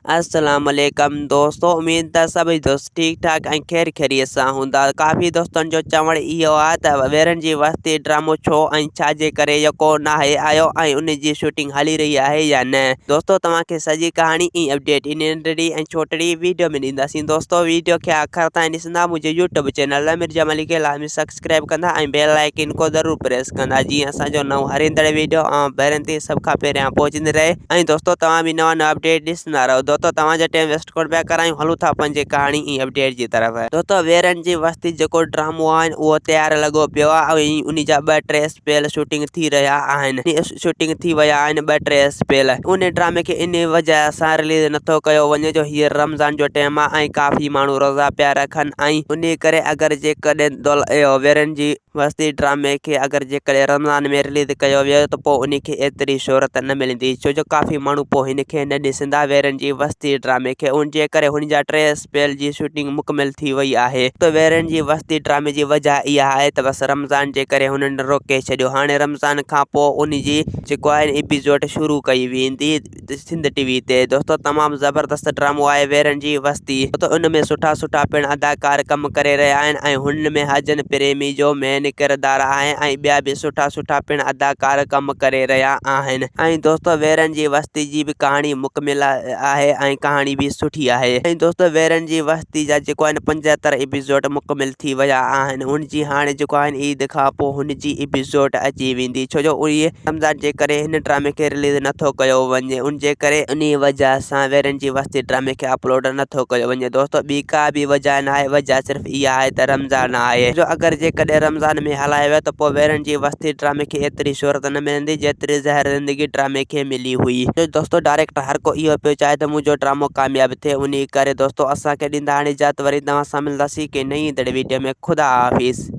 अस्सलाम वालेकुम दोस्तों, उम्मीद है सभी दोस्त ठीक ठाक ऐं खैर खैरियत सां हूंदा। काफ़ी दोस्तनि जो चवणु इहो आहे त वेरनि जी वस्ती ड्रामो छो ऐं छाजे करे यको नाहे आयो ऐं उन जी शूटिंग हली रही आहे या न। दोस्तों तव्हांखे सॼी कहाणी ऐं अपडेट इन नंढड़ी ऐं छोटड़ी वीडियो में ॾींदासीं। दोस्तों वीडियो खे आख़िर ताईं ॾिसंदा, मुंहिंजे यूट्यूब चैनल मिर्ज़ा मलिक खे लाज़मी सब्सक्राइब कंदा ऐं बेल आइकन को ज़रूरु प्रेस कंदा, जीअं असांजो नओं हर ईंदड़ वीडियो पहिरियों ते सभ खां पहिरियां पहुचंदी रहे। ऐं दोस्तों तव्हां बि नवां नवां अपडेट ॾिसंदा रहो। दोस्तों तव्हांजो टाइम वेस्ट कोन पिया करायूं, हलूं था पंहिंजी कहाणी ऐं अपडेट जी तरफ़। दोस्तों वेरनि जी वस्ती जेको ड्रामो आहे उहो तयारु लॻो पियो आहे ऐं उन जा 2-3 स्पेल शूटिंग थी रहिया आहिनि। शूटिंग थी विया आहिनि 2-3 स्पेल। उन ड्रामे खे इन वजह सां रिलीज़ नथो कयो वञे जो हीअ रमज़ान जो टाइम आहे ऐं काफ़ी माण्हू रोज़ा पिया रखनि ऐं उन करे अगरि जेकॾहिं वेरनि जी वस्ती ड्रामे खे अगरि जेकॾहिं रमज़ान में रिलीज़ कयो वियो त पोइ उनखे एतिरी शोहरत न मिलंदी, छो जो काफ़ी माण्हू पोइ हिनखे न ॾिसंदा वेरनि जी वस्ती ड्रामे खे। उन जे करे हुन जा 3 स्पेल जी शूटिंग मुकमिल थी वई आहे। त वेरनि जी वस्ती ड्रामे जी वजह इहा आहे त बसि रमज़ान जे करे हुननि रोके छॾियो। हाणे रमज़ान खां पोइ उन जी जेको आहे एपिसोड शुरू कई वेंदी सिंध टीवी ते। दोस्तों तमामु ज़बरदस्त ड्रामो आहे वेरनि जी वस्ती। तो उन में सुठा सुठा पिणु अदाकार कमु करे रहिया आहिनि ऐं हुन में हजन प्रेमी जो मेन किरदारु आहे ऐं ॿिया बि सुठा सुठा पिणु अदाकार कमु करे रहिया आहिनि। ऐं दोस्तों वेरनि जी वस्ती जी बि कहाणी मुकमिल आहे ऐं कहाणी बि सुठी आहे। ऐं दोस्तों वेरनि जी वस्ती जा जेको आहिनि 75 एपिसोड मुकमिल थी विया आहिनि। हुन जी हाणे जेको आहिनि ईद खां पोइ हुन जी एपिसोड अची वेंदी, छो जो उहे रमज़ान जे करे हिन ड्रामे खे रिलीज़ नथो कयो वञे। उन जे करे उन वजह सां वेरनि जी वस्ती ड्रामे खे अपलोड नथो कयो वञे। दोस्तों ॿी का बि वजह न आहे, वजह सिर्फ़ु इहा आहे त रमज़ान आहे। जो अगरि जेकॾहिं रमज़ान में हलायो वियो त पोइ वेरनि जी वस्ती ड्रामे खे एतिरी शोहरत न मिलंदी जेतिरी ज़हर ज़िंदगी ड्रामे खे मिली हुई। तो दोस्तों डायरेक्टर हर को इहो पियो चाहे त मुंहिंजो ड्रामो कामयाबु थिए। उन करे दोस्तों असांखे ॾींदा हाणे इजाज़त, वरी तव्हां सां मिलंदासीं के नई वीडियो में। ख़ुदा हाफ़िज़।